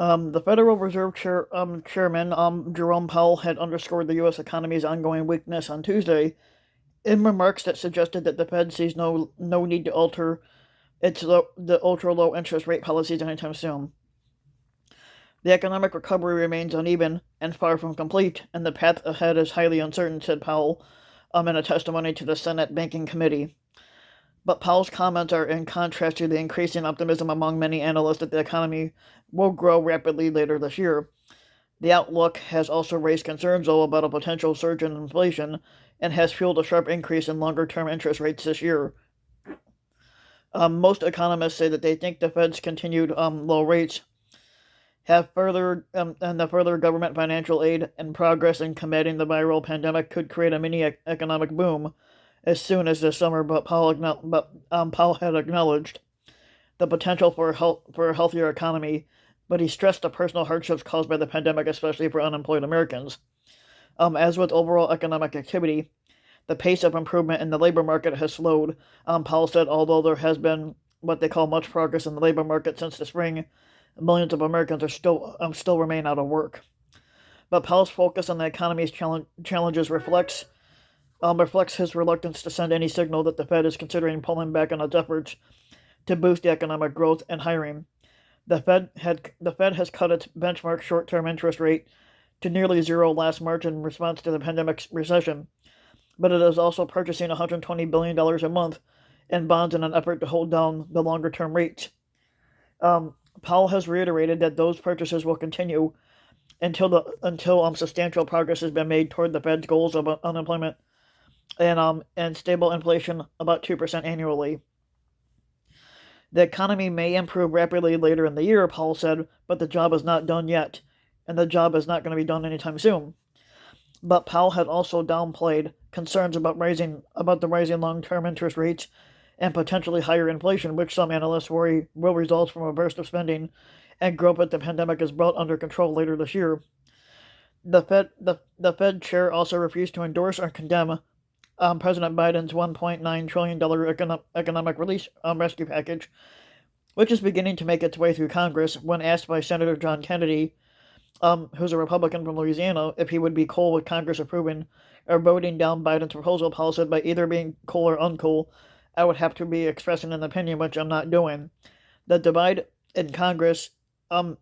The Federal Reserve Chairman Jerome Powell had underscored the U.S. economy's ongoing weakness on Tuesday in remarks that suggested that the Fed sees no need to alter the ultra low interest rate policies anytime soon. The economic recovery remains uneven and far from complete, and the path ahead is highly uncertain, said Powell in a testimony to the Senate Banking Committee. But Powell's comments are in contrast to the increasing optimism among many analysts that the economy will grow rapidly later this year. The outlook has also raised concerns, though, about a potential surge in inflation and has fueled a sharp increase in longer term interest rates this year. Most economists say that they think the Fed's continued low rates have further and the further government financial aid and progress in combating the viral pandemic could create a mini economic boom as soon as this summer. But Powell had acknowledged the potential for a healthier economy, but he stressed the personal hardships caused by the pandemic, especially for unemployed Americans. As with overall economic activity, the pace of improvement in the labor market has slowed. Powell said, although there has been what they call much progress in the labor market since the spring, millions of Americans are still remain out of work. But Powell's focus on the economy's challenges reflects his reluctance to send any signal that the Fed is considering pulling back on its efforts to boost economic growth and hiring. The Fed has cut its benchmark short-term interest rate to nearly zero last March in response to the pandemic's recession, but it is also purchasing $120 billion a month in bonds in an effort to hold down the longer-term rates. Powell has reiterated that those purchases will continue until substantial progress has been made toward the Fed's goals of unemployment and stable inflation about 2% annually. The economy may improve rapidly later in the year, Powell said, but the job is not done yet, and the job is not going to be done anytime soon. But Powell had also downplayed concerns about the rising long-term interest rates and potentially higher inflation, which some analysts worry will result from a burst of spending and growth that the pandemic is brought under control later this year. The Fed chair also refused to endorse or condemn President Biden's $1.9 trillion economic relief rescue package, which is beginning to make its way through Congress, when asked by Senator John Kennedy, who's a Republican from Louisiana, if he would be cool with Congress approving or voting down Biden's proposal. Powell said, by either being cool or uncool, I would have to be expressing an opinion, which I'm not doing. The divide in Congress in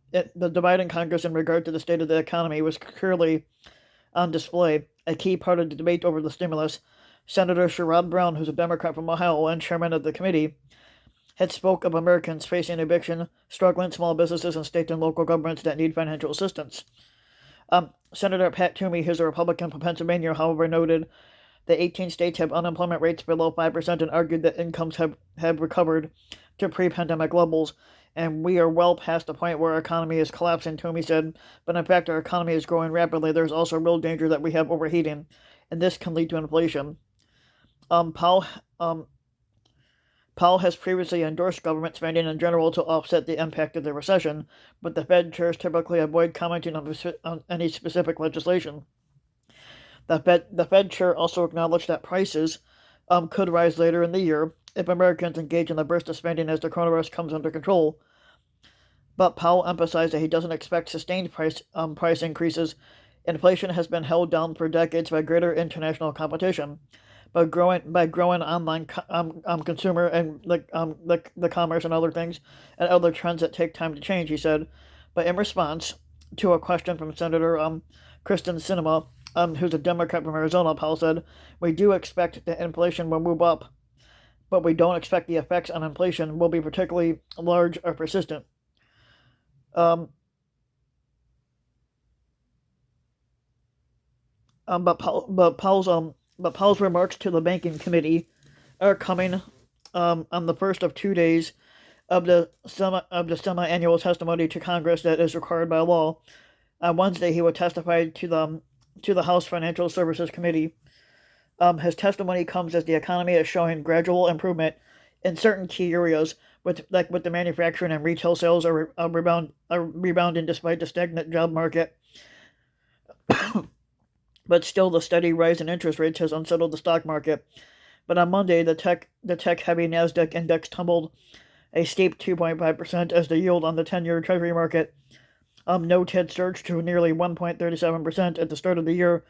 regard to the state of the economy was clearly on display. A key part of the debate over the stimulus, Senator Sherrod Brown, who's a Democrat from Ohio and chairman of the committee, had spoke of Americans facing eviction, struggling small businesses, and state and local governments that need financial assistance. Senator Pat Toomey, who's a Republican from Pennsylvania, however, noted that 18 states have unemployment rates below 5% and argued that incomes have recovered to pre-pandemic levels, and we are well past the point where our economy is collapsing, Toomey said. But in fact, our economy is growing rapidly. There's also real danger that we have overheating, and this can lead to inflation. Powell has previously endorsed government spending in general to offset the impact of the recession, but the Fed chairs typically avoid commenting on any specific legislation. The Fed chair also acknowledged that prices could rise later in the year if Americans engage in a burst of spending as the coronavirus comes under control. But Powell emphasized that he doesn't expect sustained price increases. Inflation has been held down for decades by greater international competition, by growing online consumer and the commerce and other things and other trends that take time to change, he said. But in response to a question from Senator Kristen Sinema, who's a Democrat from Arizona, Powell said, we do expect that inflation will move up, but we don't expect the effects on inflation will be particularly large or persistent. But Powell's remarks to the Banking Committee are coming on the first of 2 days of the semi-annual testimony to Congress that is required by law. On Wednesday, he would testify to the House Financial Services Committee. His testimony comes as the economy is showing gradual improvement in certain key areas, with the manufacturing and retail sales are rebounding despite the stagnant job market. But still, the steady rise in interest rates has unsettled the stock market. But on Monday, the tech-heavy Nasdaq index tumbled a steep 2.5% as the yield on the 10-year Treasury market notes had surged to nearly 1.37% at the start of the year.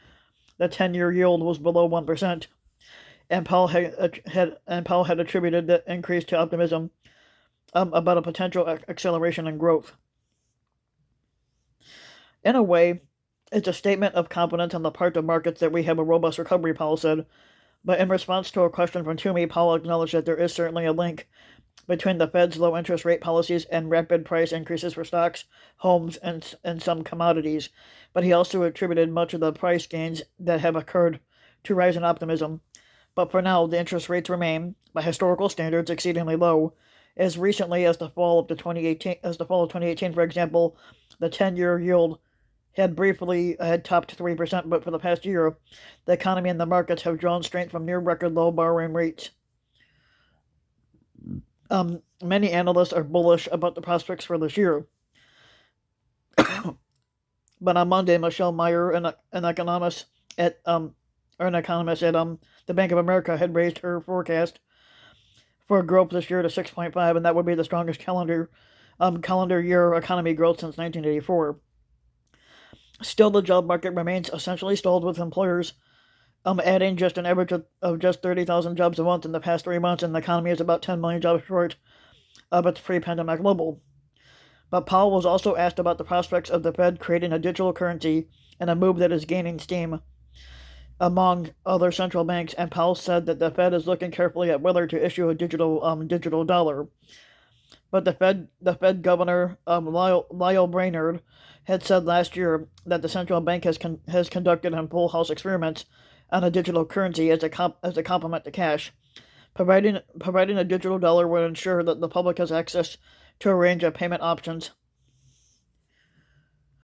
The 10-year yield was below 1%, and Powell had attributed the increase to optimism about a potential acceleration in growth. In a way, it's a statement of confidence on the part of markets that we have a robust recovery, Powell said. But in response to a question from Toomey, Powell acknowledged that there is certainly a link between the Fed's low interest rate policies and rapid price increases for stocks, homes, and some commodities. But he also attributed much of the price gains that have occurred to rising optimism. But for now, the interest rates remain, by historical standards, exceedingly low. As recently as the fall of 2018, for example, the 10-year yield had topped 3%, but for the past year, the economy and the markets have drawn strength from near record low borrowing rates. Many analysts are bullish about the prospects for this year. But on Monday, Michelle Meyer, an economist at the Bank of America, had raised her forecast for growth this year to 6.5, and that would be the strongest calendar year economy growth since 1984. Still, the job market remains essentially stalled, with employers adding just an average of just 30,000 jobs a month in the past 3 months, and the economy is about 10 million jobs short of its pre-pandemic level. But Powell was also asked about the prospects of the Fed creating a digital currency, and a move that is gaining steam among other central banks, and Powell said that the Fed is looking carefully at whether to issue a digital dollar. But the Fed governor, Lyle Brainerd, had said last year that the central bank has conducted in full house experiments on a digital currency as a complement to cash. Providing a digital dollar would ensure that the public has access to a range of payment options